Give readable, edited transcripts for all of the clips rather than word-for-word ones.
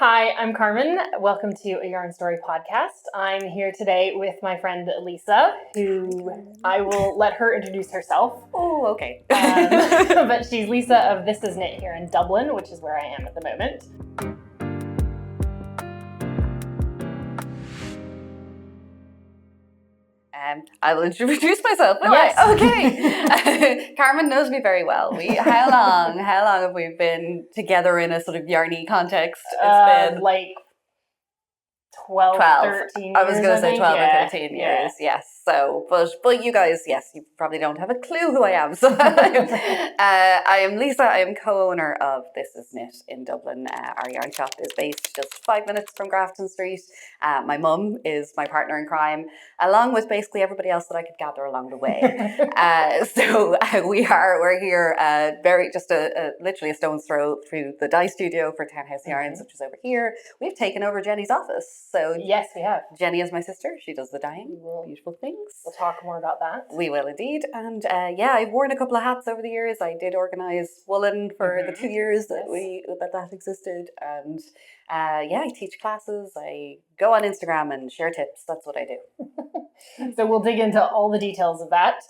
Hi, I'm Carmen. Welcome to a Yarn Story podcast. I'm here today with my friend Lisa, who I will let her introduce herself. Oh, okay. But she's Lisa of This Is Knit here in Dublin, which is where I am at the moment. I will introduce myself. Yes. Okay. Carmen knows me very well. How long have we been together in a sort of yarny context? It's been like 12, 13 years. I was going to say 12 or 13 years, yes. So, but you guys, yes, you probably don't have a clue who I am. So I am Lisa. I am co-owner of This Is Knit in Dublin. Our yarn shop is based just 5 minutes from Grafton Street. My mum is my partner in crime, along with basically everybody else that I could gather along the way. We're here literally a stone's throw through the dye studio for Townhouse Yarns, which is over here. We've taken over Jenny's office. So yes, we have. Jenny is my sister. She does the dyeing. Beautiful things. We'll talk more about that. We will indeed. And I've worn a couple of hats over the years. I did organise woolen for the 2 years that that existed. And I teach classes. I go on Instagram and share tips. That's what I do. So we'll dig into all the details of that.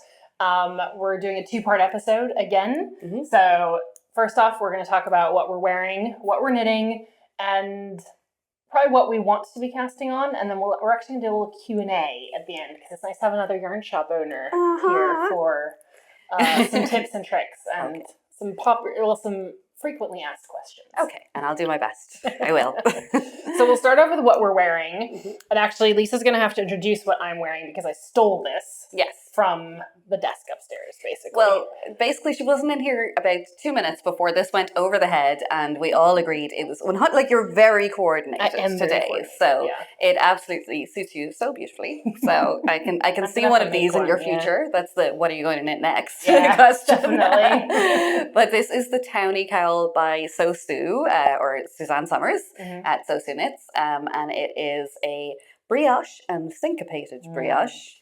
We're doing a 2-part episode again. Mm-hmm. So first off, we're going to talk about what we're wearing, what we're knitting, and probably what we want to be casting on, and then we're actually going to do a little Q&A at the end, because it's nice to have another yarn shop owner here for some tips and tricks and some frequently asked questions. Okay, and I'll do my best. I will. So we'll start off with what we're wearing, and actually Lisa's going to have to introduce what I'm wearing because I stole this. Yes. From the desk upstairs, basically. Well, basically, she wasn't in here about 2 minutes before this went over the head, and we all agreed it was like you're very coordinated today. So it absolutely suits you so beautifully. So I can see one of these in your future. That's the what are you going to knit next question. Definitely. But this is the Townie Cowl by So Sue, or Suzanne Summers at So Sue Knits, and it is a brioche and syncopated brioche.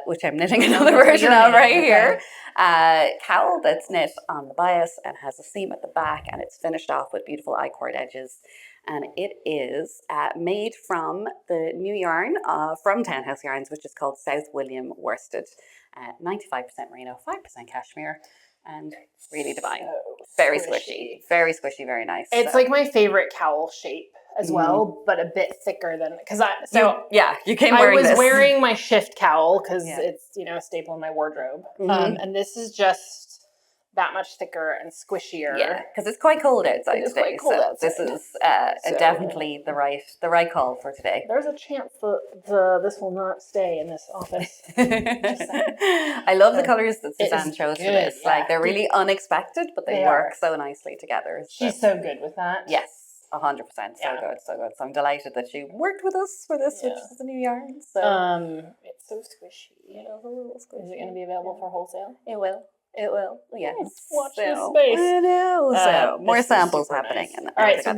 Which I'm knitting another version of right here. Cowl that's knit on the bias and has a seam at the back, and it's finished off with beautiful I-cord edges. And it is made from the new yarn from Townhouse Yarns, which is called South William worsted. 95% merino, 5% cashmere, and really divine. So very squishy, very nice. It's like my favorite cowl shape as well, but a bit thicker than you came wearing this. I was wearing my shift cowl because it's a staple in my wardrobe, and this is just that much thicker and squishier. Yeah, because it's quite cold outside today. Quite cold outside. This is definitely the right call for today. There's a chance that this will not stay in this office. I love the colours that Suzanne chose for this. Yeah. Like they're really unexpected, but they work so nicely together. So. She's so good with that. Yes. 100%. So good. So I'm delighted that she worked with us for this, which is a new yarn. So it's so squishy. Is it going to be available for wholesale? It will. Yes. Watch this space. I know. So more samples happening. Nice. All right. So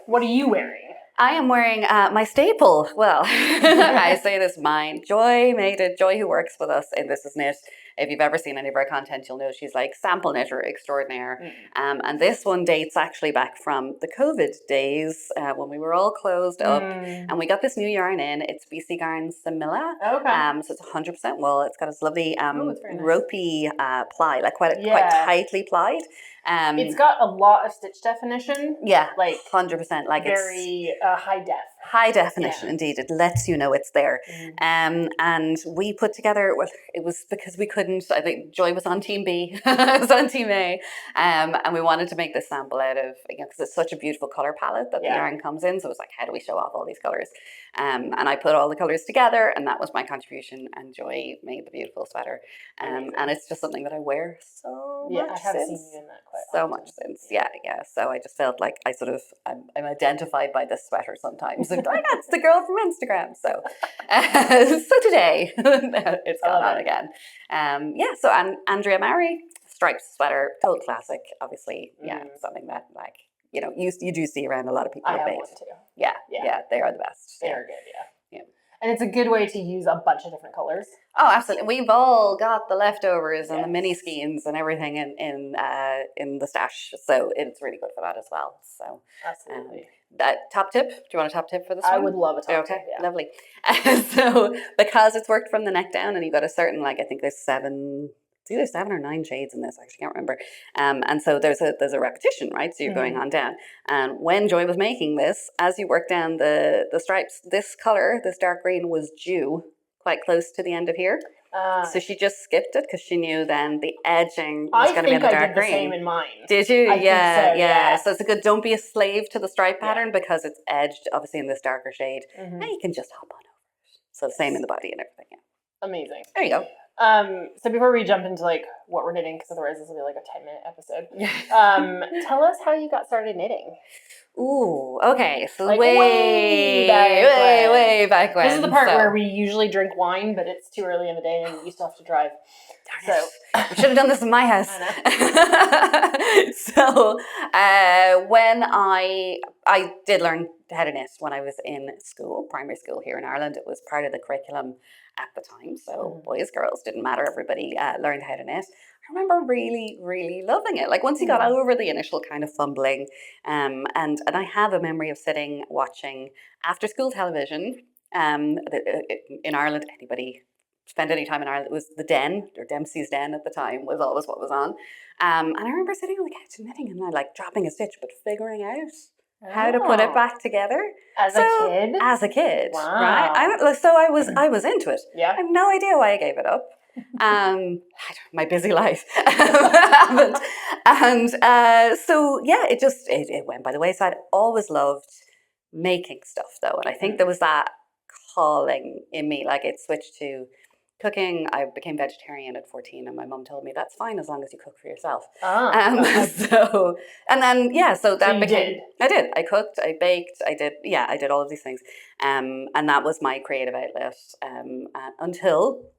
what are you wearing? I am wearing my staple. Well, I say this, mine. Joy made it. Joy, who works with us in This Is Knit. If you've ever seen any of our content, you'll know she's like sample knitter extraordinaire. And this one dates actually back from the COVID days when we were all closed up. And we got this new yarn in. It's BC Garn Samilla. Okay. So it's 100% wool. It's got this lovely ropey ply, like quite tightly plied. It's got a lot of stitch definition. Yeah, like 100%. Like very high def. High definition, indeed. It lets you know it's there. And we put together, it was because we couldn't, I think Joy was on Team B, I was on Team A, and we wanted to make this sample out of, because it's such a beautiful colour palette that the yarn comes in, so it was like, how do we show off all these colours? And I put all the colours together, and that was my contribution, and Joy made the beautiful sweater. And it's just something that I wear so much I have since. seen you in that quite so often. much since. Yeah. So I just felt like I'm identified by this sweater sometimes. And like, that's the girl from Instagram. So so today it's gone on again. So Andrea Mary, striped sweater, total classic, obviously. Something that like, you do see around a lot of people. I have one too. Yeah, they are the best. They are good, yeah. And it's a good way to use a bunch of different colors. Oh, absolutely. We've all got the leftovers and the mini skeins and everything in the stash. So it's really good for that as well. So absolutely. Top tip. Do you want a top tip for this one? I would love a top tip. Okay, Yeah. lovely. So because it's worked from the neck down, and you've got a certain, like, I think there's it's either 7 or 9 shades in this. I actually can't remember. And so there's a repetition, right? So you're going on down. And when Joy was making this, as you work down the stripes, this color, this dark green, was due quite close to the end of here. So she just skipped it because she knew then the edging was going to be in the dark green. I think I did the same in mine. Did you? I think so, yeah. So it's a good, don't be a slave to the stripe pattern because it's edged obviously in this darker shade. And you can just hop on over it. So same in the body and everything. Yeah. Amazing. There you go. So before we jump into like what we're knitting, because otherwise this will be like a 10-minute episode, tell us how you got started knitting. Ooh, okay. So Like way back when. This is the part where we usually drink wine, but it's too early in the day and you still have to drive. Darn it. We should have done this in my house. So when I did learn how to knit when I was in school, primary school here in Ireland. It was part of the curriculum at the time. So boys, girls, didn't matter. Everybody learned how to knit. I remember really, really loving it. Like once you got over the initial kind of fumbling, and I have a memory of sitting watching after school television. In Ireland, anybody spend any time in Ireland, it was the Den, or Dempsey's Den at the time, was always what was on. And I remember sitting on the couch and knitting and like dropping a stitch, but figuring out how to put it back together as a kid. Wow. Right? So I was into it. Yeah. I have no idea why I gave it up. My busy life. And so yeah, it went by the wayside. Always loved making stuff though, and I think there was that calling in me. Like it switched to cooking. I became vegetarian at 14, and my mum told me that's fine as long as you cook for yourself. So that became. I did. I cooked. I baked. I did all of these things. And that was my creative outlet. Until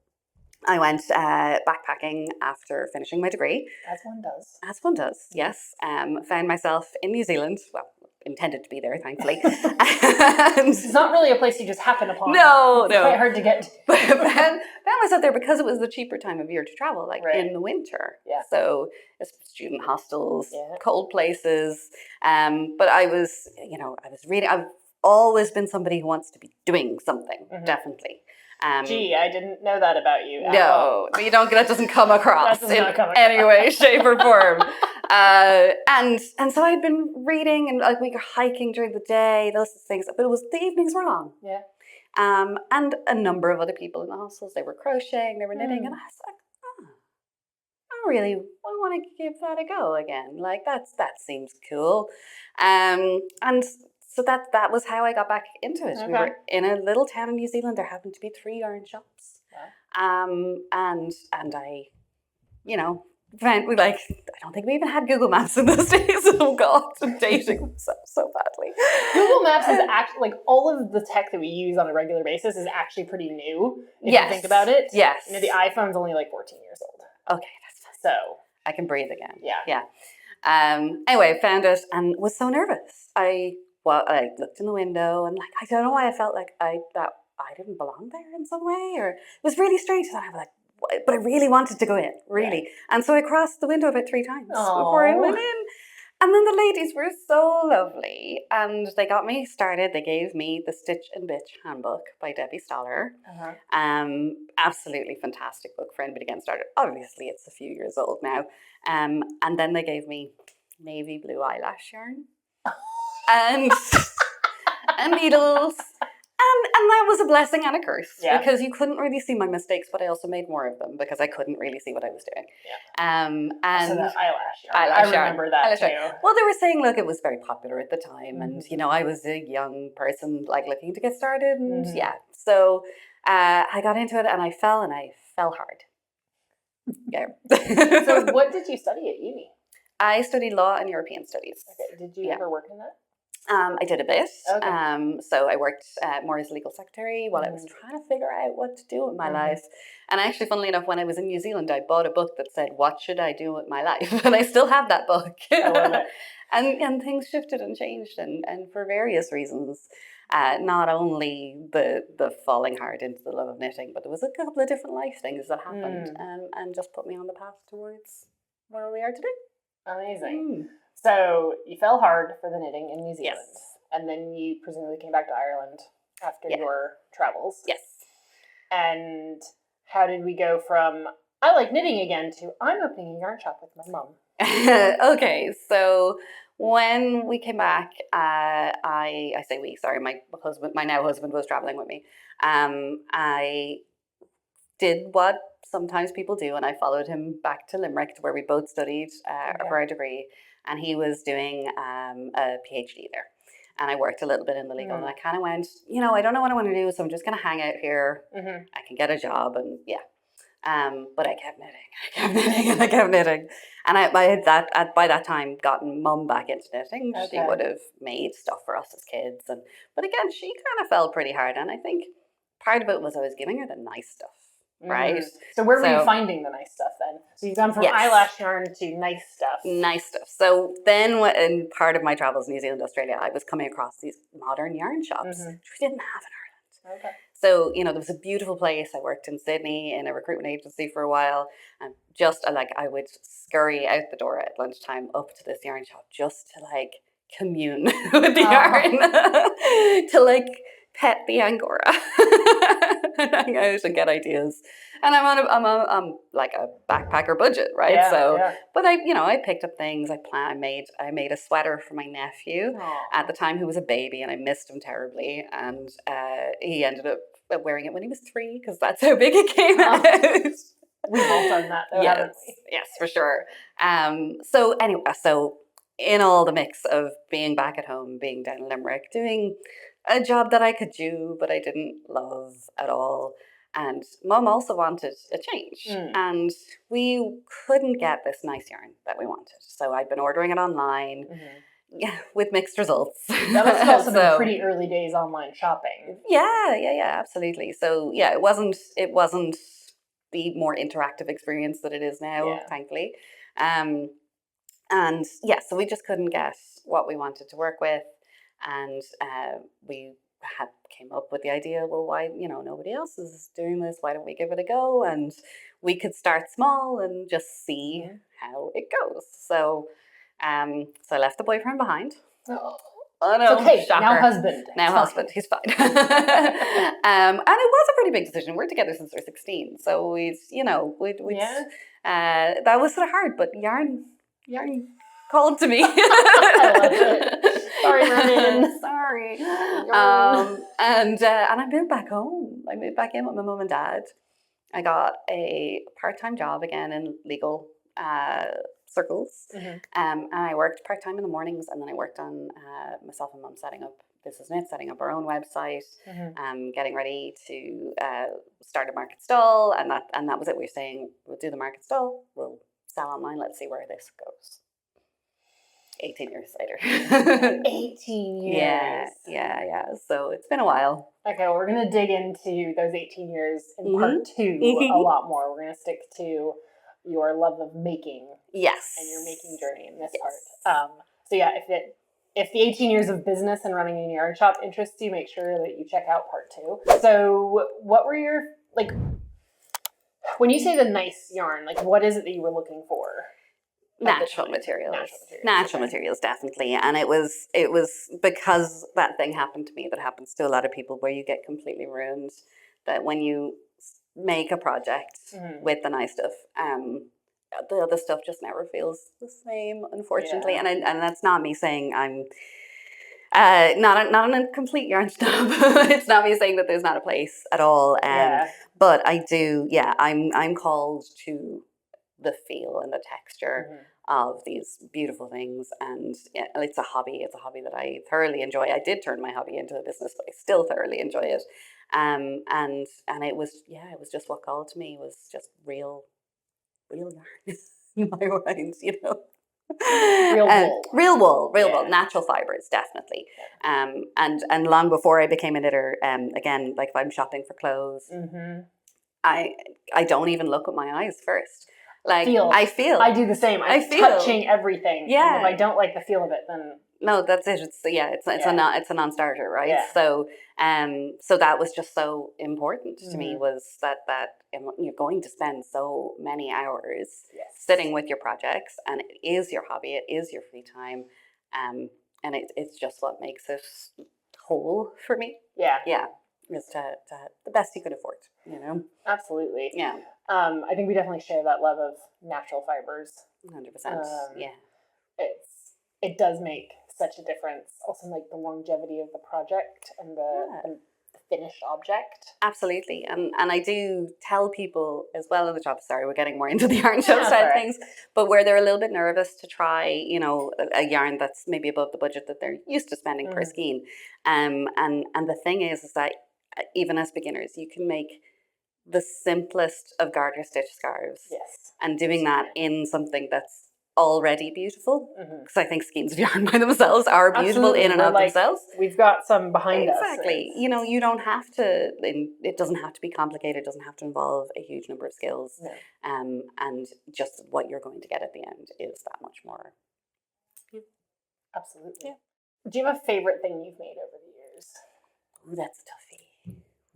I went backpacking after finishing my degree. As one does. As one does. Yes. Found myself in New Zealand. Well, intended to be there, thankfully. It's not really a place you just happen upon. No. It's quite hard to get to. But found myself there because it was the cheaper time of year to travel, in the winter. Yeah. So student hostels, cold places. But I was reading. I've always been somebody who wants to be doing something, definitely. I didn't know that about you. No, you don't. That doesn't come across in any way, shape, or form. And so I'd been reading and we were hiking during the day, those things. But the evenings were long. Yeah. And a number of other people in the hostels, they were crocheting, they were knitting, and I was like, I want to give that a go again. Like that seems cool. And so that was how I got back into it. Okay. We were in a little town in New Zealand. There happened to be 3 yarn shops. Yeah. And I, found I don't think we even had Google Maps in those days. Oh God, I'm dating myself so badly. Google Maps is actually all of the tech that we use on a regular basis is actually pretty new. If you think about it. Yes. The iPhone's only 14 years old. Okay, that's fine. So I can breathe again. Yeah. Anyway, found it and was so nervous. I looked in the window and I don't know why I felt like I didn't belong there in some way, or it was really strange. And I was like, but I really wanted to go in, really. Yeah. And so I crossed the window about 3 times before I went in. And then the ladies were so lovely and they got me started. They gave me the Stitch and Bitch handbook by Debbie Stoller. Absolutely fantastic book for anybody getting started. Obviously, it's a few years old now. And then they gave me navy blue eyelash yarn. And needles, and that was a blessing and a curse because you couldn't really see my mistakes, but I also made more of them because I couldn't really see what I was doing. And so that eyelash yarn. I remember that too. Well, they were saying, look, it was very popular at the time, and I was a young person looking to get started, and so I got into it, and I fell hard. Yeah. So, what did you study at uni? I studied law and European studies. Okay. Did you ever work in that? I did a bit. Okay. So I worked more as a legal secretary while I was trying to figure out what to do with my life. And actually, funnily enough, when I was in New Zealand, I bought a book that said, "What should I do with my life?" And I still have that book. I love it. And things shifted and changed, and for various reasons. Not only the falling hard into the love of knitting, but there was a couple of different life things that happened and just put me on the path towards where we are today. Amazing. So you fell hard for the knitting in New Zealand. Yes. and then you presumably came back to Ireland after your travels. Yes. And how did we go from I like knitting again to I'm opening a yarn shop with my mom? Okay, so when we came back, I say we, sorry, my now husband was traveling with me. I did what sometimes people do, and I followed him back to Limerick, to where we both studied for our degree, and he was doing a PhD there. And I worked a little bit in the legal, and I kind of went, I don't know what I want to do, so I'm just going to hang out here. I can get a job, and but I kept knitting, and I kept knitting. And I had by that time gotten mum back into knitting. She would have made stuff for us as kids, but again, she kind of fell pretty hard. And I think part of it was I was giving her the nice stuff, right? So where were you finding the nice stuff then? So you've gone from eyelash yarn to nice stuff. Nice stuff. So then, in part of my travels in New Zealand, Australia, I was coming across these modern yarn shops, which we didn't have in Ireland. So, there was a beautiful place. I worked in Sydney in a recruitment agency for a while. And I would scurry out the door at lunchtime up to this yarn shop just to commune with the yarn, to pet the Angora and hang out and get ideas. And I'm on a backpacker budget, right? But I picked up things. I made a sweater for my nephew at the time, who was a baby, and I missed him terribly. And he ended up wearing it when he was 3, because that's how big it came out. We've all done that, though, haven't we? Yes, for sure. So anyway, in all the mix of being back at home, being down in Limerick, doing a job that I could do, but I didn't love at all. And mum also wanted a change, and we couldn't get this nice yarn that we wanted. So I'd been ordering it online, with mixed results. That must have also been pretty early days online shopping. Yeah, absolutely. So it wasn't the more interactive experience that it is now, thankfully. So we just couldn't get what we wanted to work with, and we came up with the idea, well, why, nobody else is doing this, why don't we give it a go? And we could start small and just see how it goes. So so I left the boyfriend behind. Oh no, it's okay. Shocker. Now husband. Husband, he's fine. And it was a pretty big decision. We're together since we're 16, so that was sort of hard, but yarn called to me. I love it. Sorry, Ronan. Sorry. And I moved back home. I moved back in with my mum and dad. I got a part-time job again in legal circles. And I worked part-time in the mornings, and then I worked on myself and mum setting up This Is Knit, setting up our own website, getting ready to start a market stall, and that was it. We were saying, we'll do the market stall, we'll sell online, let's see where this goes. 18 years later. 18 years. Yeah. So it's been a while. Okay, well, we're going to dig into those 18 years in part 2 a lot more. We're going to stick to your love of making. Yes. And your making journey in this part. So yeah, if the 18 years of business and running a yarn shop interests you, make sure that you check out part 2. So what were your, when you say the nice yarn, what is it that you were looking for? Natural materials, definitely. And it was because that thing happened to me that happens to a lot of people, where you get completely ruined, that when you make a project with the nice stuff, the other stuff just never feels the same, unfortunately. And that's not me saying I'm not a complete yarn snob. It's not me saying that there's not a place at all. But I do, I'm called to the feel and the texture of these beautiful things, and it's a hobby that I thoroughly enjoy. I did turn my hobby into a business, but I still thoroughly enjoy it. And it was just what called to me, was just real yarn in my mind, real wool, natural fibres, definitely. And long before I became a knitter, again, if I'm shopping for clothes, I don't even look with my eyes first. I feel. I do the same. I'm touching everything. Yeah. And if I don't like the feel of it, then no, that's it. It's a non-starter, right? Yeah. So that was just so important to me, was that you're going to spend so many hours sitting with your projects, and it is your hobby, it is your free time. and it's just what makes it whole for me. Yeah. Yeah. Is to the best you could afford, Absolutely. Yeah. I think we definitely share that love of natural fibers. 100%. Yeah. It does make such a difference. Also, like the longevity of the project and the finished object. Absolutely. And I do tell people as well in the job, sorry, we're getting more into the yarn show side of things, but where they're a little bit nervous to try, a yarn that's maybe above the budget that they're used to spending per skein. And the thing is that even as beginners, you can make the simplest of garter stitch scarves. Yes. And doing that in something that's already beautiful, because I think skeins of yarn by themselves are beautiful in and of themselves. We've got some behind us. Exactly. You don't have to, it doesn't have to be complicated, it doesn't have to involve a huge number of skills. No. And just what you're going to get at the end is that much more. Absolutely. Yeah. Do you have a favorite thing you've made over the years? Ooh, that's a toughie.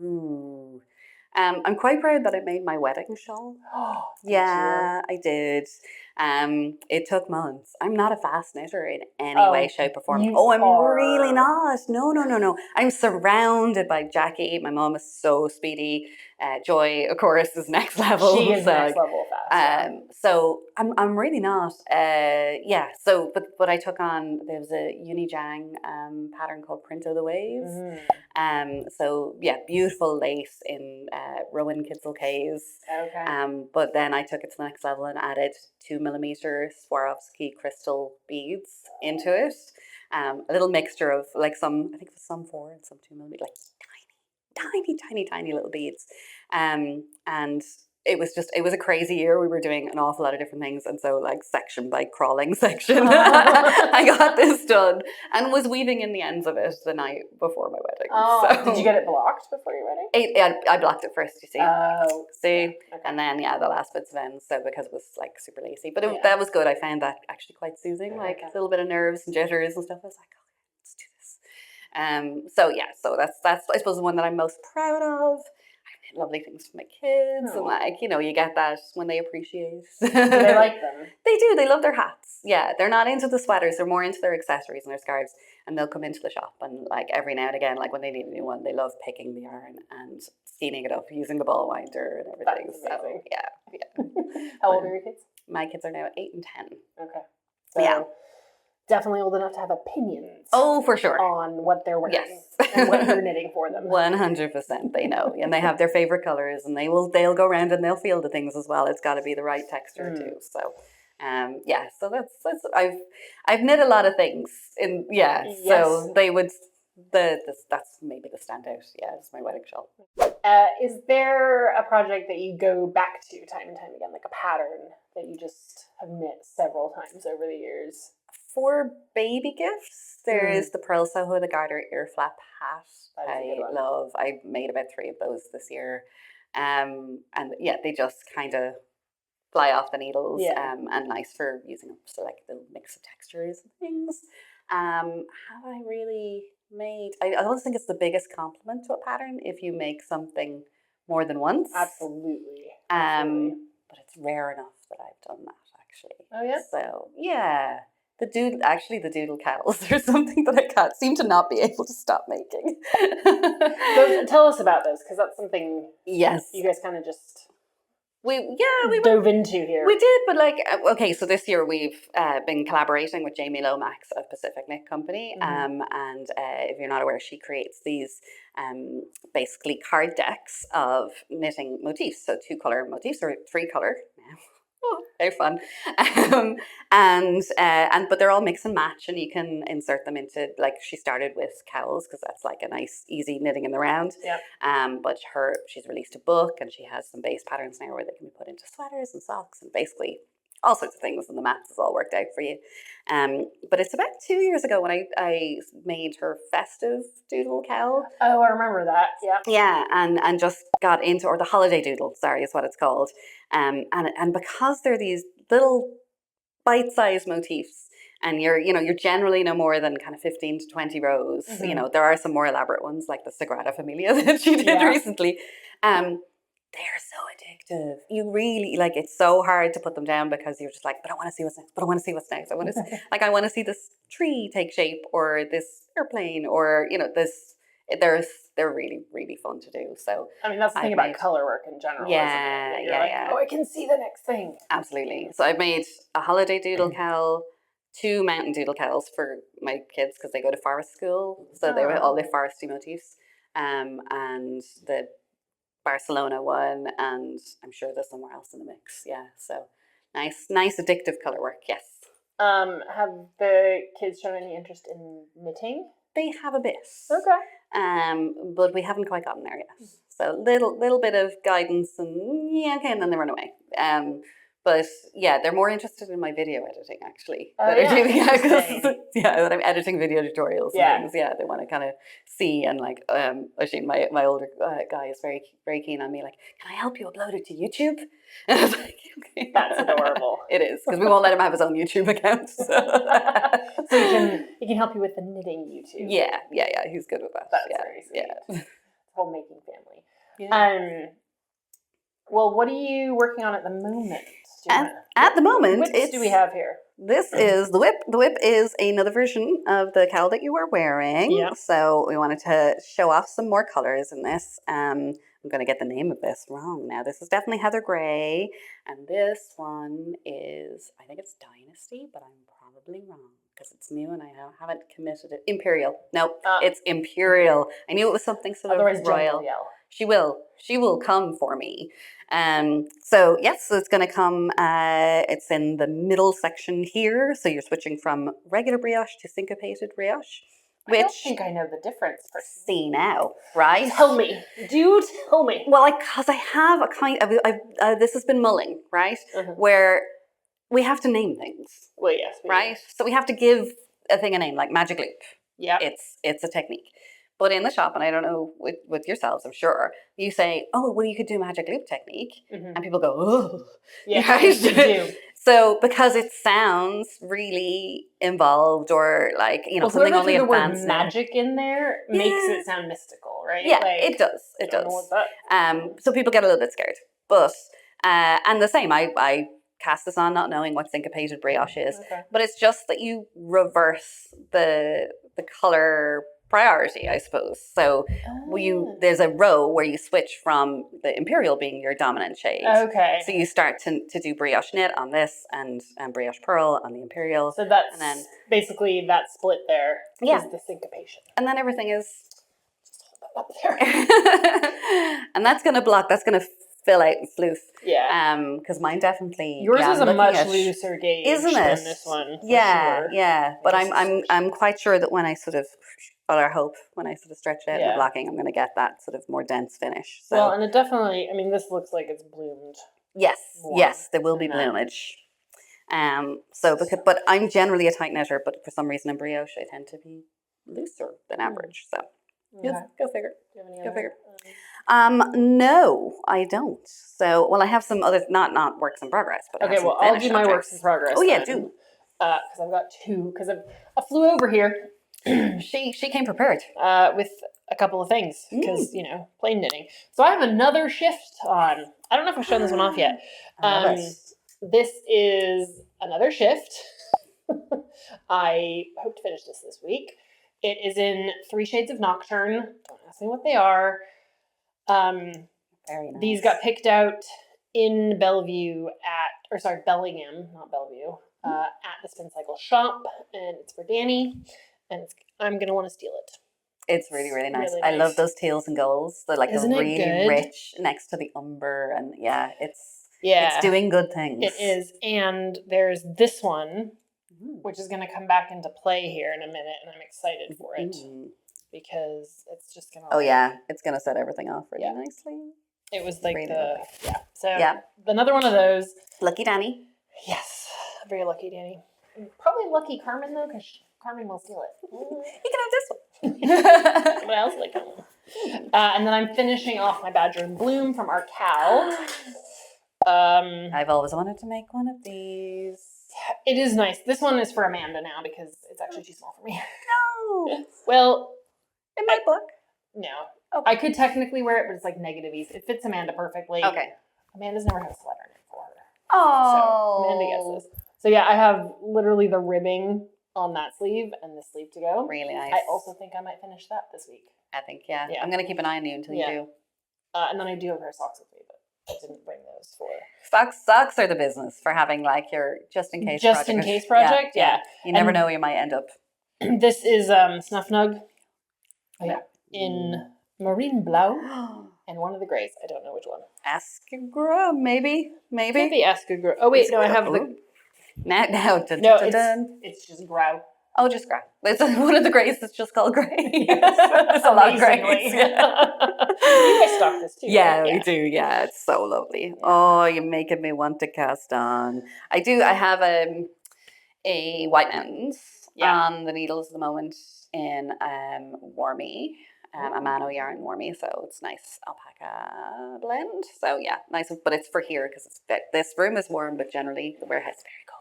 Ooh. I'm quite proud that I made my wedding shawl. Oh, yeah, I did. It took months. I'm not a fast knitter in any way, shape, or form. I'm really not. No. I'm surrounded by Jackie. My mom is so speedy. Joy, of course, is next level. She is next level fast. So I'm really not. So, but I took on, there was a Unijang pattern called Print of the Waves. So yeah, beautiful lace in Rowan Kitzel K's. Okay. But then I took it to the next level and added 2mm Swarovski crystal beads into it. A little mixture of like I think it was some 4 and some 2mm, like tiny little beads. And it was a crazy year. We were doing an awful lot of different things. And so like section by crawling section, I got this done and was weaving in the ends of it the night before my wedding. Oh, so, did you get it blocked before your wedding? I blocked it first, you see. Oh. See? Yeah, okay. And then, the last bits of ends, so because it was like super lacy. But that was good. I found that actually quite soothing, like a little bit of nerves and jitters and stuff. I was like, okay, let's do this. So that's I suppose the one that I'm most proud of. I made lovely things for my kids, and you get that when they appreciate. Do they like them? They do. They love their hats. Yeah, they're not into the sweaters. They're more into their accessories and their scarves. And they'll come into the shop and like every now and again, like when they need a new one, they love picking the yarn and skeining it up using the ball winder and everything. So yeah. How old are your kids? My kids are now 8 and 10. Okay. So definitely old enough to have opinions. Oh, for sure. On what they're wearing. Yes. And what you're knitting for them. 100%. They know. And they have their favorite colors and they'll go around and they'll feel the things as well. It's got to be the right texture too. So so that's I've knit a lot of things so they would that's maybe the standout. It's my wedding shawl. Is there a project that you go back to time and time again, like a pattern that you just have knit several times over the years? For baby gifts, there is the Pearl Soho, the garter ear flap hat. I love. I made about 3 of those this year, and they just kind of fly off the needles, and nice for using them. So like the mix of textures and things. Have I really made? I always think it's the biggest compliment to a pattern if you make something more than once. Absolutely. But it's rare enough that I've done that actually. Oh yeah. So yeah. The Doodle Cows are something that I can't seem to not be able to stop making. So tell us about those, because that's something you guys kind of just we dove into here. We did, but so this year we've been collaborating with Jamie Lomax of Pacific Knit Company, and if you're not aware, she creates these basically card decks of knitting motifs, so 2-color motifs or 3-color. Oh, very fun. But they're all mix and match, and you can insert them into, like, she started with cowls because that's like a nice easy knitting in the round. But she's released a book and she has some base patterns now where they can be put into sweaters and socks and basically all sorts of things, and the maths is all worked out for you. But it's about 2 years ago when I made her festive Doodle Cowl. Oh, I remember that. Yeah, and just got into, or the holiday doodle, sorry, is what it's called. And because they're these little bite-sized motifs, and you're generally no more than kind of 15 to 20 rows. There are some more elaborate ones like the Sagrada Familia that she did recently. they're so addictive. You really like it's so hard to put them down because you're just like, but I want to see what's next. But I want to see what's next. I want to I want to see this tree take shape or this airplane or this. They're really really fun to do. So I mean that's the thing about color work in general. Yeah, isn't it? You're like, oh, I can see the next thing. Absolutely. So I've made a holiday doodle cowl, 2 mountain doodle cows for my kids because they go to forest school. So they were all their foresty motifs. And the Barcelona one, and I'm sure there's somewhere else in the mix. Yeah, so nice addictive color work. Yes. Have the kids shown any interest in knitting? They have a bit. Okay. But we haven't quite gotten there yet. So little bit of guidance and okay, and then they run away. But yeah, they're more interested in my video editing actually. That I'm editing video tutorials and things. Yeah, they want to kind of see and like actually my older guy is very very keen on me. Like, can I help you upload it to YouTube? And I was like, okay, that's adorable. It is because we won't let him have his own YouTube account. So he can help you with the knitting YouTube. Yeah. He's good with that. That's very sweet. Yeah. Homemaking family. Yeah. Well, what are you working on at the moment? At the moment, what do we have here? This is the whip. The whip is another version of the cowl that you were wearing. Yeah. So we wanted to show off some more colors in this. I'm going to get the name of this wrong now. This is definitely Heather Gray. And this one is, I think it's Dynasty, but I'm probably wrong because it's new and I haven't committed it. Imperial. Nope, it's Imperial. I knew it was something sort of royal. She will come for me. So yes, so it's going to come, it's in the middle section here. So you're switching from regular brioche to syncopated brioche. I don't think I know the difference. See now, right? Tell me. Do tell me. Well, because I have a kind of, this has been mulling, right? Where we have to name things. Well, yes. Right? So we have to give a thing a name, like magic loop. Yeah. It's a technique. But in the shop, and I don't know with yourselves, I'm sure, you say, oh, well, you could do magic loop technique. And people go, oh. Yeah, right? You do. So because it sounds really involved or like, something only advanced. The word magic in there makes it sound mystical, right? Yeah, it does. It does. So people get a little bit scared. But, and the same, I cast this on not knowing what syncopated brioche is. Okay. But it's just that you reverse the color priority, I suppose. So there's a row where you switch from the Imperial being your dominant shade. Okay. So you start to do brioche knit on this and brioche pearl on the Imperial. So that's basically that split there is the syncopation. And then everything is just hold that up there. And that's going to fill out and floof. Yeah. Because mine definitely yours is a much looser gauge, isn't it? Than this one. Yeah, sure. Yeah. But I'm quite sure that when I sort of when I sort of stretch it out the blocking, I'm going to get that sort of more dense finish. So. Well, and it definitely, I mean, this looks like it's bloomed. Yes, there will be bloomage. But I'm generally a tight knitter, but for some reason in brioche, I tend to be looser than average. So, go figure. Do you have any other? No, I don't. So, well, I have some other, not works in progress, but I'll do my works in progress. Oh, yeah, do. Because I've got 2, because I flew over here. She came prepared with a couple of things because plain knitting. So I have another shift on. I don't know if I've shown this one off yet. This is another shift. I hope to finish this week. It is in 3 shades of Nocturne. Don't ask me what they are. Very nice. These got picked out in Bellingham, not Bellevue, at the Spin Cycle shop, and it's for Danny. And I'm going to want to steal it. It's really, really nice. I love those teals and golds. They're like really rich next to the umber. And it's doing good things. It is. And there's this one, which is going to come back into play here in a minute. And I'm excited for it because it's just going to... Oh, yeah. It's going to set everything off really nicely. It was like another one of those. Lucky Danny. Yes. Very lucky Danny. Probably lucky Carmen, though, because... Carmen will steal it. You can have this one. What else like and then I'm finishing off my Badger in Bloom from our cow. I've always wanted to make one of these. It is nice. This one is for Amanda now because it's actually too small for me. No. Well, in my book. No. Okay. I could technically wear it, but it's like negative ease. It fits Amanda perfectly. Okay. Amanda's never had a sweater in it for her. Oh. So Amanda gets this. So yeah, I have literally the ribbing on that sleeve and the sleeve to go. Really nice. I also think I might finish that this week. I think, yeah. I'm going to keep an eye on you until you do. And then I do have a pair of socks with me, but I didn't bring those for... Socks are the business for having like your just-in-case project. Just-in-case project, yeah. You never know where you might end up. This is Snuff Nug. Oh, yeah. In Marine Blau and one of the grays. I don't know which one. Ascagra, maybe? Could be Ascagra. Oh, wait, no, I have the... Now. No, it's just Grau. Oh, just Grau. It's one of the grays that's just called grey. Yes, there's a lot of grays. Yeah. You guys stock this too. Yeah, right? we do. Yeah, it's so lovely. Yeah. Oh, you're making me want to cast on. I do. I have a White Mountains on the needles at the moment in Warmy. A Mano yarn Warmy, so it's nice alpaca blend. So yeah, nice, but it's for here because this room is warm, but generally the warehouse is very cold.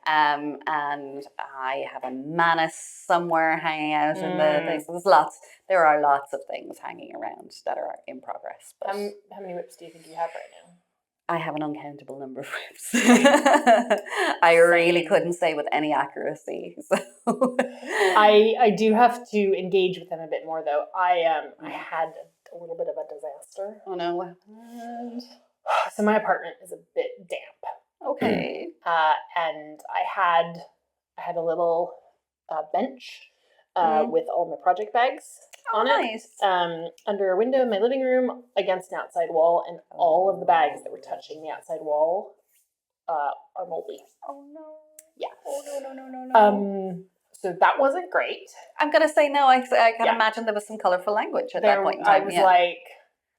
And I have a Manus somewhere hanging out in the thing. So there are lots of things hanging around that are in progress. But how many whips do you think you have right now? I have an uncountable number of whips. I really couldn't say with any accuracy. So I do have to engage with them a bit more though. I had a little bit of a disaster. Oh no. And so my apartment is a bit damp. Okay. And I had a little bench with all my project bags on it. Under a window in my living room against an outside wall, and all of the bags that were touching the outside wall are moldy. Oh no. Yeah. Oh no. So that wasn't great. I'm gonna say no. I can imagine there was some colorful language at that point in time. I was like,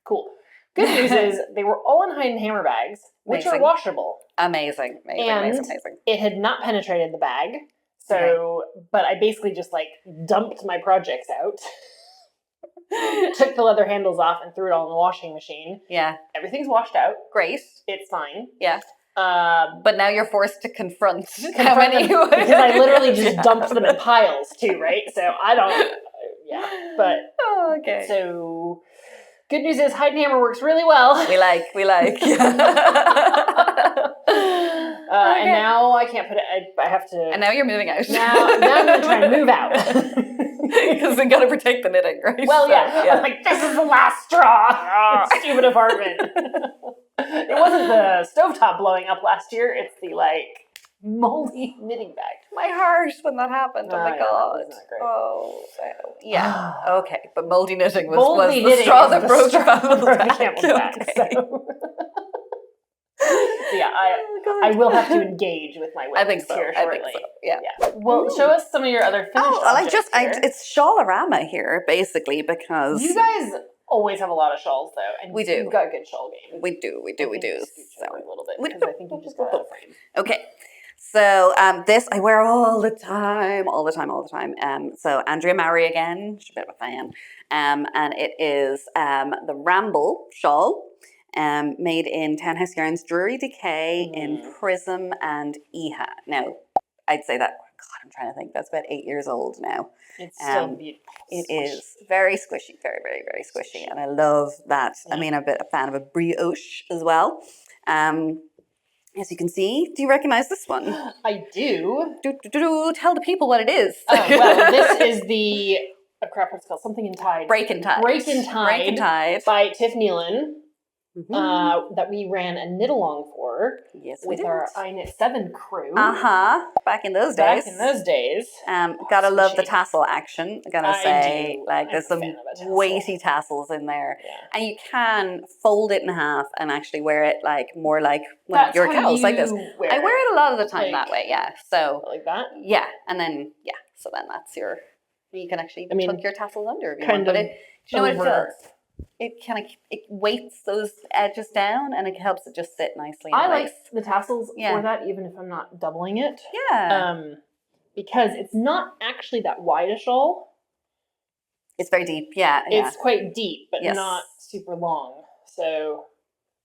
cool. Good news is they were all in Hide and Hammer bags, which are washable. Amazing. It had not penetrated the bag. So, but I basically just like dumped my projects out, took the leather handles off and threw it all in the washing machine. Yeah. Everything's washed out. Great. It's fine. Yeah. But now you're forced to confront how many because I literally just dumped them in piles too, right? So I don't, but okay. So good news is Hide and Hammer works really well. We like. And now I can't put it. I have to. And now you're moving out. Now I'm going to try and move out because we got to protect the knitting, right? Well, so, yeah. I'm like, this is the last straw. Stupid apartment. It wasn't the stovetop blowing up last year. It's the moldy knitting bag. My heart when that happened. Oh my god. That was not great. Oh, yeah. Okay, but moldy knitting was the straw that broke the camel's back. So. So yeah, I will have to engage with my whips. I think so. Here shortly. I think so. Yeah. Well, show us some of your other finished objects here. It's shawlorama here, basically, because you guys always have a lot of shawls, though, and we do. You've got good shawl game. We do. So a little bit because I think you just got out of frame. Okay. So this I wear all the time. So Andrea Mowry again, she's a bit of a fan. And it is the Ramble shawl. Made in Townhouse Yarns Drury Decay in Prism and Iha. Now, I'd say that, I'm trying to think, that's about 8 years old now. It's still beautiful. It is very squishy, very, very, very squishy. And I love that. Yeah. I mean, I'm a fan of a brioche as well. As you can see, do you recognize this one? I do. Tell the people what it is. Oh, well, this is the, what's it called? Something in Tide. Break in Tide by Tiff Nealon. That we ran a knit along for with our iKnit 7 crew. Back in those days. Gotta love the tassel action, I'm gonna say. There's some weighty tassels in there. Yeah. And you can fold it in half and actually wear it more like one of your cowls like this. I wear it a lot of the time that way, yeah. So like that? Yeah. And then so then that's you can actually tuck your tassels under if you want. But do you know what it does? It weights those edges down and it helps it just sit nicely. I like the tassels for that, even if I'm not doubling it. Yeah. Because it's not actually that wide a shawl. It's very deep. Yeah. It's quite deep, but not super long. So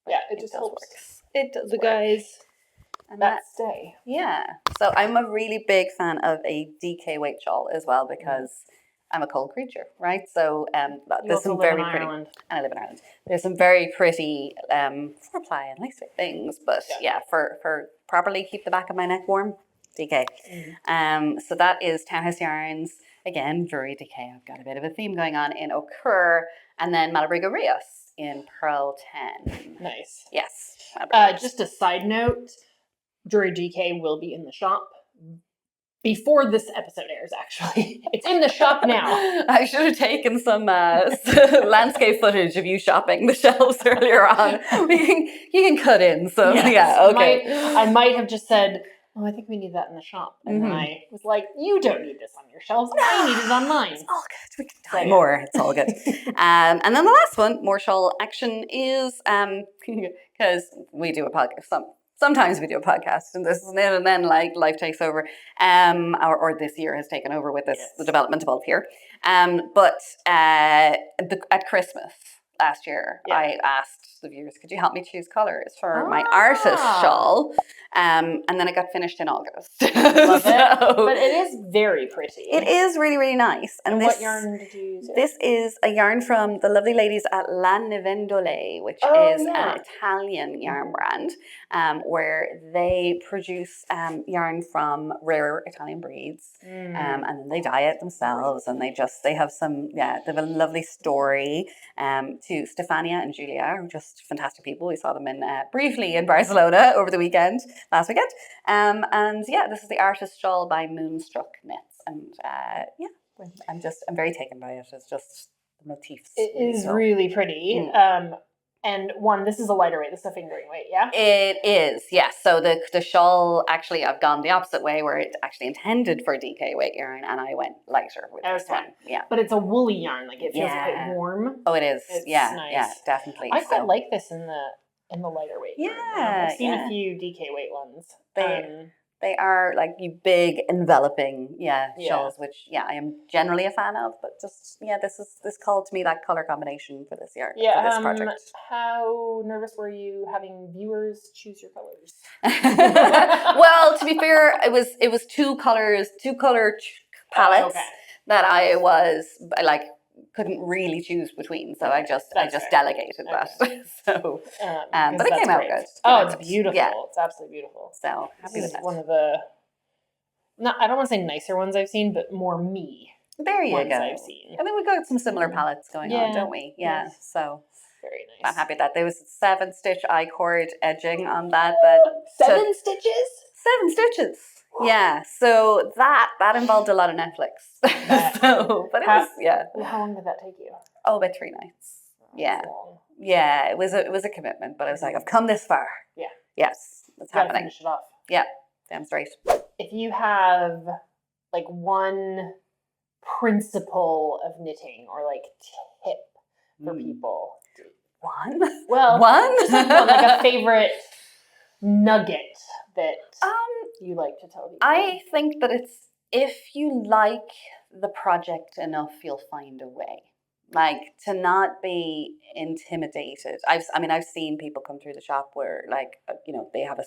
it just helps. It does. The guys that stay. Yeah. So I'm a really big fan of a DK weight shawl as well because I'm a cold creature, right? So You there's also some live very in pretty. Ireland. And I live in Ireland. There's some very pretty four-ply and nice things, but yeah, for properly keep the back of my neck warm, DK. So that is Townhouse Yarns. Again, Drury DK. I've got a bit of a theme going on in Occur, and then Malabrigo Rios in Pearl 10. Nice. Yes. Just a side note, Drury DK will be in the shop before this episode airs, actually. It's in the shop now. I should have taken some landscape footage of you shopping the shelves earlier on. You can cut in. So Yes, yeah, okay. I might have just said, "Oh, I think we need that in the shop," and then I was like, "You don't need this on your shelves. I need it on mine." It's all good. We can buy more. It's all good. And then the last one, more shawl action, is because we do a podcast. Sometimes we do a podcast, and this is it, and then like life takes over, or this year has taken over with the development of Ulf here. But at Christmas last year, I asked the viewers, could you help me choose colours for my artist shawl? And then it got finished in August. Love it. But it is very pretty. It is really, really nice. And what yarn did you use? This is a yarn from the lovely ladies at La Nevendole, which is an Italian yarn brand, where they produce yarn to rare Italian breeds, and then they dye it themselves, and they have a lovely story. To Stefania and Julia, are just fantastic people. We saw them briefly in Barcelona over the last weekend. And yeah, this is the artist shawl by Moonstruck Knits, and I'm very taken by it. It's just the motifs. It is really pretty. And this is a lighter weight. This is a fingering weight, yeah? It is, yes. So the shawl, actually, I've gone the opposite way, where it's actually intended for DK weight yarn, and I went lighter with this one. Yeah. But it's a woolly yarn, like it feels quite warm. Oh, it is. It's nice. Yeah, definitely. I quite like this in the lighter weight yarn. I've seen a few DK weight ones. They are like you big enveloping shawls, which I am generally a fan of, but just this called to me that color combination for this year, for this project. How nervous were you having viewers choose your colors? Well, to be fair, it was two color palettes that I was like couldn't really choose between, so I just delegated that. So, but it came out good. It's beautiful. Yeah. It's absolutely beautiful. So happy with that. One of the, I don't want to say nicer ones I've seen, but more me. There you go. I've seen. I think we've got some similar palettes going on, don't we? Yeah. Yes. So very nice. I'm happy with that. There was 7-stitch I-cord edging on that. 7 stitches? 7 stitches. Yeah, so that involved a lot of Netflix. But it was How long did that take you? Oh, about 3 nights. Yeah, it was a commitment, but I was like, I've come this far. Yeah. Yes, it's happening. Finish it off. Yeah, damn straight. If you have like one principle of knitting or like tip for people, one? Well, one? Just like a favorite nugget that you like to tell people. I think that it's, if you like the project enough, you'll find a way. Like, to not be intimidated. I've seen people come through the shop where, like, they have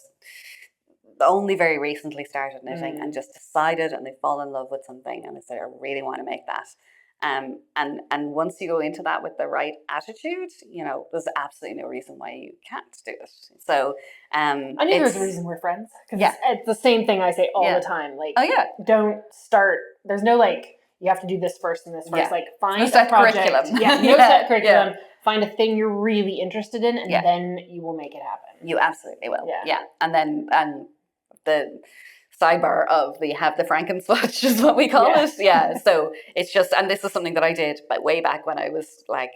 only very recently started knitting and just decided, and they fall in love with something and they say, I really want to make that. And once you go into that with the right attitude, there's absolutely no reason why you can't do it. So I knew there's a reason we're friends. It's the same thing I say all the time. Like, don't start. There's no like, you have to do this first and this first. Like, find a project. Curriculum. No set curriculum. Find a thing you're really interested in, and then you will make it happen. You absolutely will. Yeah. And then the sidebar of the Frankenswatch is what we call it. Yeah. So it's just, and this is something that I did way back when I was like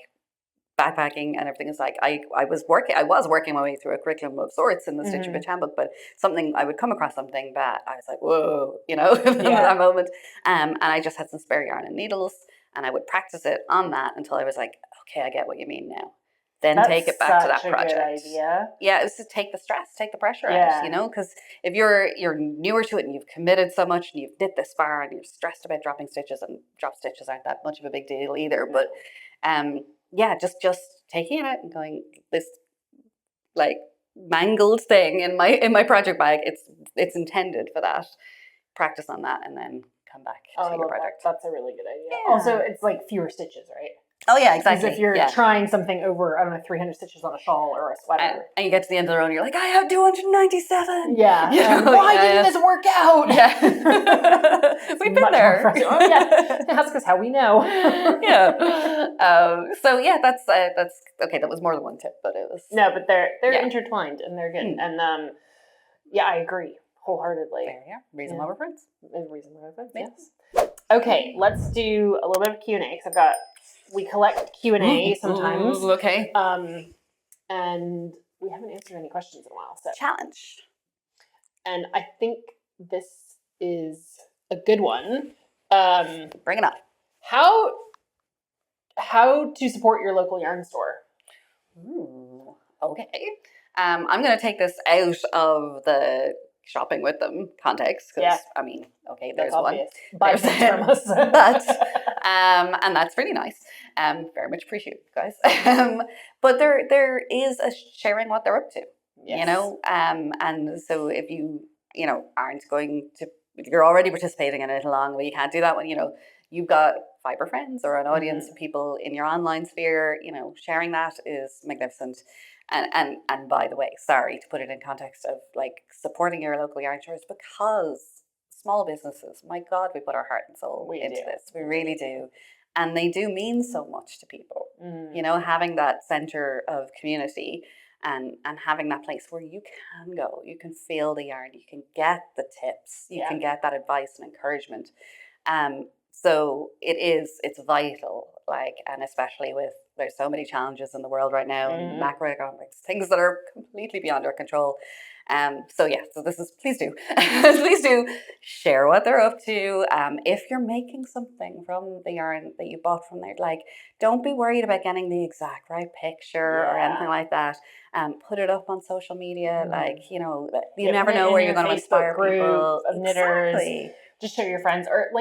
backpacking and everything. Is like I was working my way through a curriculum of sorts in the Stitch a Bitch handbook, but I would come across something that I was like, whoa, in that moment. And I just had some spare yarn and needles, and I would practice it on that until I was like, okay, I get what you mean now. Then take it back to that project. That's a good idea. Yeah, it was to take the stress, take the pressure out, because if you're newer to it and you've committed so much and you've knit this far and you're stressed about dropping stitches, and drop stitches aren't that much of a big deal either. But just taking it out and going, this like mangled thing in my project bag, it's intended for that. Practice on that and then come back Oh, to I your love that. product. That's a really good idea. Yeah. Also, it's like fewer stitches, right? Oh yeah, Because exactly. if you're yeah. trying something over, I don't know, 300 stitches on a shawl or a sweater. And you get to the end of the row and you're like, I have 297. Yeah. You know, Why didn't this work out? Yeah. We've been there. Oh, yeah. Ask us how we know. Yeah. So yeah, that's okay. That was more than one tip, but it was. No, but they're intertwined and they're good. And yeah, I agree wholeheartedly. There you are. Reason why we're friends. Reason why we're friends, yes. Okay, let's do a little bit of Q&A because we collect Q&A sometimes. Okay. And we haven't answered any questions in a while. So challenge. And I think this is a good one. Bring it up. How to support your local yarn store? Ooh, okay. I'm going to take this out of the shopping with them context because I mean, okay, there's one. Buy things from us. And that's really nice. Very much appreciate it, guys. But there is a sharing what they're up to, you know. And so if you aren't going to, you're already participating in it along, well, you can't do that when you've got fiber friends or an audience of people in your online sphere. Sharing that is magnificent. And by the way, sorry to put it in context of like supporting your local yarn stores, because small businesses, my God, we put our heart and soul into this. We really do. And they do mean so much to people. Having that center of community and having that place where you can go, you can feel the yarn, you can get the tips, you can get that advice and encouragement. So it's vital, and especially with, there's so many challenges in the world right now, macroeconomics, things that are completely beyond our control. So please do share what they're up to. If you're making something from the yarn that you bought from there, don't be worried about getting the exact right picture or anything like that. Put it up on social media. You never know where you're going to inspire people. Of knitters. Exactly. Just show your friends, or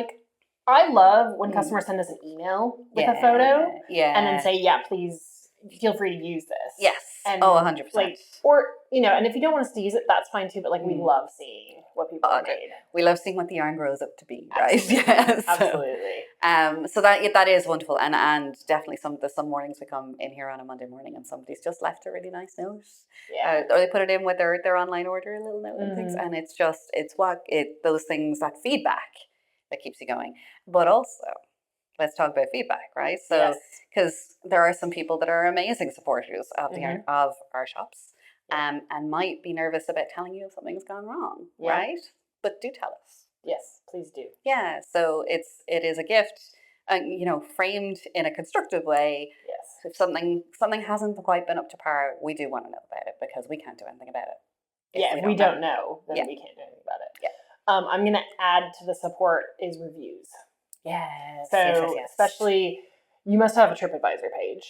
I love when customers send us an email with a photo and then say, please feel free to use this. Yes. And 100%. And if you don't want us to use it, that's fine too, but we love seeing what people have made. We love seeing what the yarn grows up to be, right? Yes. Absolutely. So that is wonderful. And definitely some mornings we come in here on a Monday morning and somebody's just left a really nice note. Yeah. Or they put it in with their online order, a little note and things. And it's those things, that feedback that keeps you going. But also, let's talk about feedback, right? So, because there are some people that are amazing supporters of of our shops, and might be nervous about telling you if something's gone wrong, right? But do tell us. Yes, please do. Yeah. So it is a gift, framed in a constructive way. Yes. If something hasn't quite been up to par, we do want to know about it because we can't do anything about it. If we don't know, then we can't do anything about it. Yeah. I'm going to add to the support is reviews. Yes. So especially, you must have a TripAdvisor page.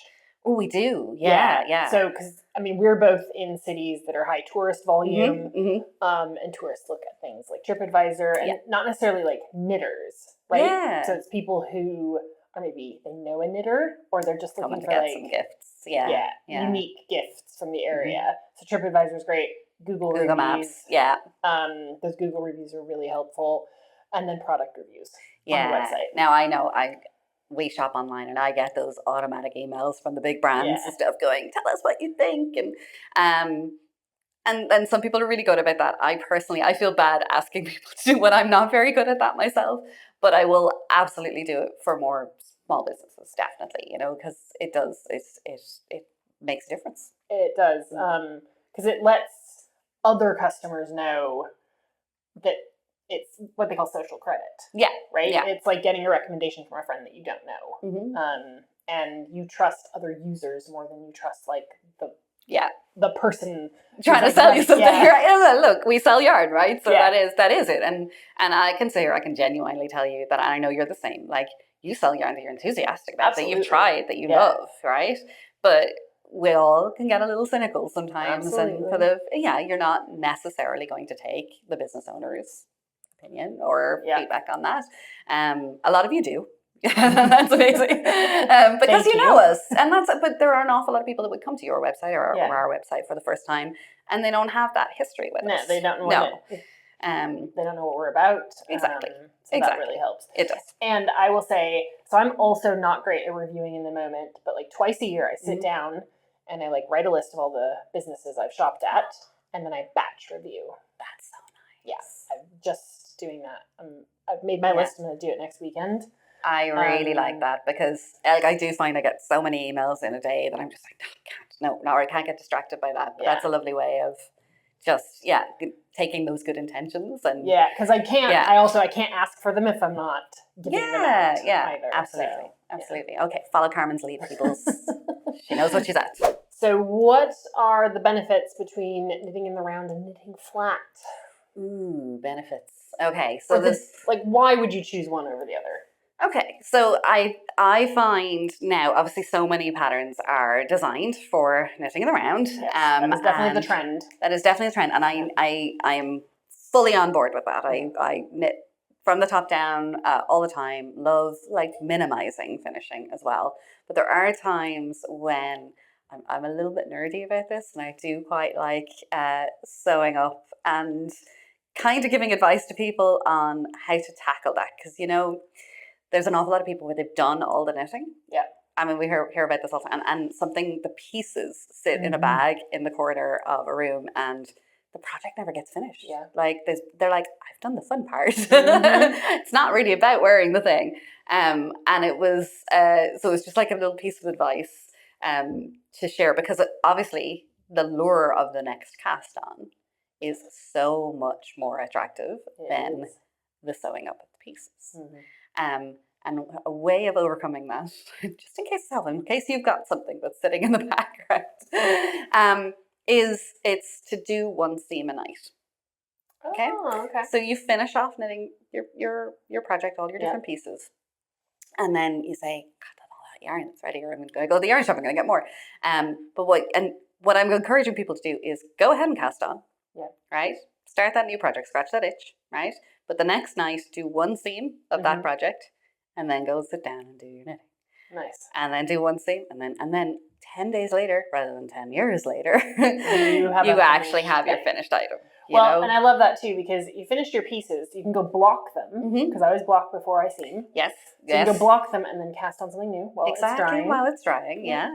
Oh, we do. Yeah. So, because we're both in cities that are high tourist volume, and tourists look at things like TripAdvisor, and not necessarily knitters, right? Yeah. So it's people who are maybe they know a knitter, or they're just looking for get some gifts. Yeah. Unique gifts from the area. So TripAdvisor is great. Google reviews. Maps. Yeah. Those Google reviews are really helpful, and then product reviews on the website. Now I know we shop online and I get those automatic emails from the big brands and stuff going, tell us what you think. And some people are really good about that. I feel bad asking people to do what I'm not very good at that myself, but I will absolutely do it for more small businesses, definitely, because it makes a difference. It does. Because it lets other customers know that it's what they call social credit. Yeah. Right? Yeah. It's like getting a recommendation from a friend that you don't know. And you trust other users more than you trust the person trying to sell you something. Right? Look, we sell yarn, right? So that is it. And I can say, or I can genuinely tell you that I know you're the same. You sell yarn that you're enthusiastic about, that you've tried, that you love, right? But we all can get a little cynical sometimes. Absolutely. And you're not necessarily going to take the business owner's opinion or feedback on that. A lot of you do. That's amazing. Because you know us. But there are an awful lot of people that would come to your website or our website for the first time and they don't have that history with us. No, they don't know They don't know what we're about. Exactly. So that really helps. It does. And I will say, so I'm also not great at reviewing in the moment, but like twice a year I sit down and I like write a list of all the businesses I've shopped at, and then I batch review. That's so nice. Yes, I'm just doing that. I've made my list. I'm going to do it next weekend. I really like that because like I do find I get so many emails in a day that I'm just like, I can't get distracted by that. But that's a lovely way of just taking those good intentions and because I can't. I can't ask for them if I'm not giving them out either. Absolutely, absolutely. Okay, follow Carmen's lead, people. She knows what she's at. So, what are the benefits between knitting in the round and knitting flat? Ooh, benefits. Okay, so why would you choose one over the other? Okay, so I find now, obviously, so many patterns are designed for knitting in the round. Yes, that is definitely the trend. That is definitely the trend, and I am fully on board with that. I knit from the top down all the time. Love like minimizing finishing as well, but there are times when I'm a little bit nerdy about this, and I do quite like sewing up and kind of giving advice to people on how to tackle that, because there's an awful lot of people where they've done all the knitting. Yeah. I mean, we hear about this all the time. And the pieces sit in a bag in the corner of a room and the project never gets finished. Yeah. Like, they're like, I've done the fun part. It's not really about wearing the thing. And it was, so it was just like a little piece of advice to share, because obviously the lure of the next cast on is so much more attractive than the sewing up of the pieces. And a way of overcoming that, just in case you've got something that's sitting in the background, it's to do one seam a night. Okay. Oh, okay. So you finish off knitting your project, all your different pieces, and then you say, "God, that's all that yarn. It's ready," or "I'm going to go to the yarn shop. I'm going to get more." But what I'm encouraging people to do is go ahead and cast on. Yeah. Right. Start that new project. Scratch that itch. Right. But the next night, do one seam of that project, and then go sit down and do your knitting. Nice. And then do one seam, and then 10 days later, rather than 10 years later, you actually have your finished item. And I love that too, because you finished your pieces, you can go block them, because I always block before I seam. Yes. So you can go block them and then cast on something new while it's drying. While it's drying, yeah.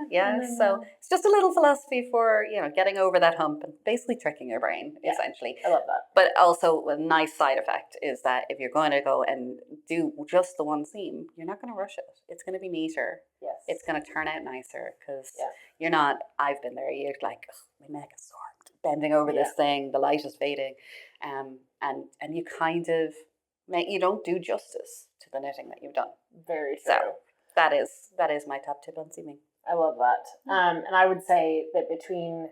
So it's just a little philosophy for, getting over that hump and basically tricking your brain, essentially. I love that. But also a nice side effect is that if you're going to go and do just the one seam, you're not going to rush it. It's going to be neater. Yes. It's going to turn out nicer, because you're not, I've been there, you're like, my neck is sore, bending over this thing, the light is fading, and you kind of you don't do justice to the knitting that you've done. Very true. So that is my top tip on seaming. I love that. And I would say that between,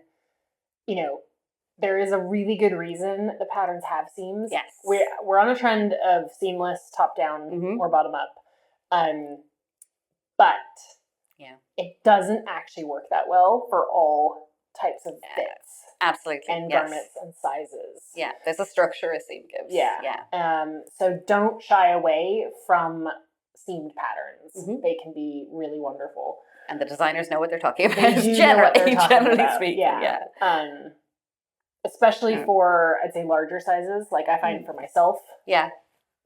there is a really good reason the patterns have seams. Yes. We're on a trend of seamless, top down or bottom up. But it doesn't actually work that well for all types of bits. Absolutely. And garments and sizes. Yeah, there's a structure a seam gives. Yeah. So don't shy away from seamed patterns. They can be really wonderful. And the designers know what they're talking about. They do generally speaking. Yeah. Especially for, I'd say, larger sizes. Like I find for myself. Yeah.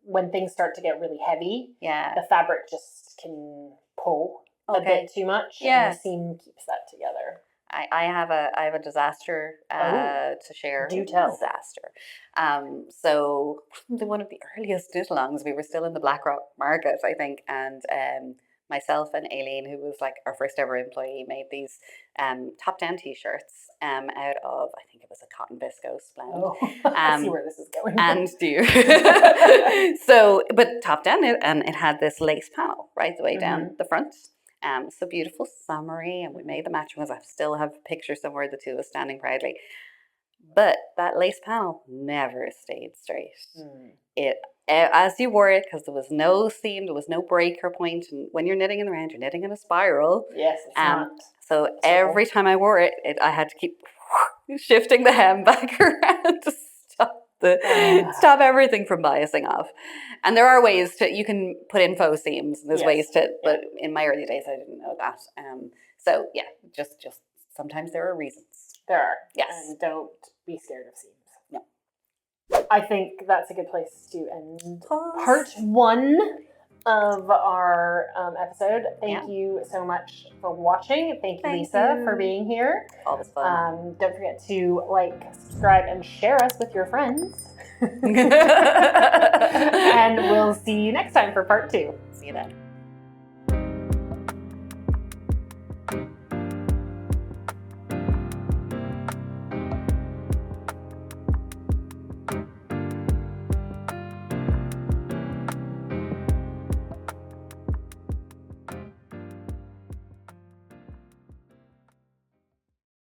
When things start to get really heavy, the fabric just can pull a bit too much. Yeah. And the seam keeps that together. I have a disaster to share. Do tell. Disaster. So one of the earliest knit-alongs, we were still in the Blackrock market, I think, and myself and Aileen, who was like our first ever employee, made these top-down t-shirts out of, I think it was a cotton viscose blend. Oh, I see where this is going. And do you? So, but top-down, and it had this lace panel right the way down the front. So beautiful, summery, and we made the matching ones. I still have a picture somewhere of the two of us standing proudly. But that lace panel never stayed straight. It, as you wore it, because there was no seam, there was no breaker point, and when you're knitting in the round, you're knitting in a spiral. Yes, it's not. So every time I wore it, I had to keep shifting the hem back around to stop everything from biasing off. And there are ways you can put in faux seams. There's ways but in my early days I didn't know that. So yeah, just sometimes there are reasons. There are. Yes. And don't be scared of seams. No. I think that's a good place to end part 1 of our episode. Thank you so much for watching. Thank you, Lisa, for being here. Always fun. Don't forget to like, subscribe, and share us with your friends. And we'll see you next time for part 2. See you then.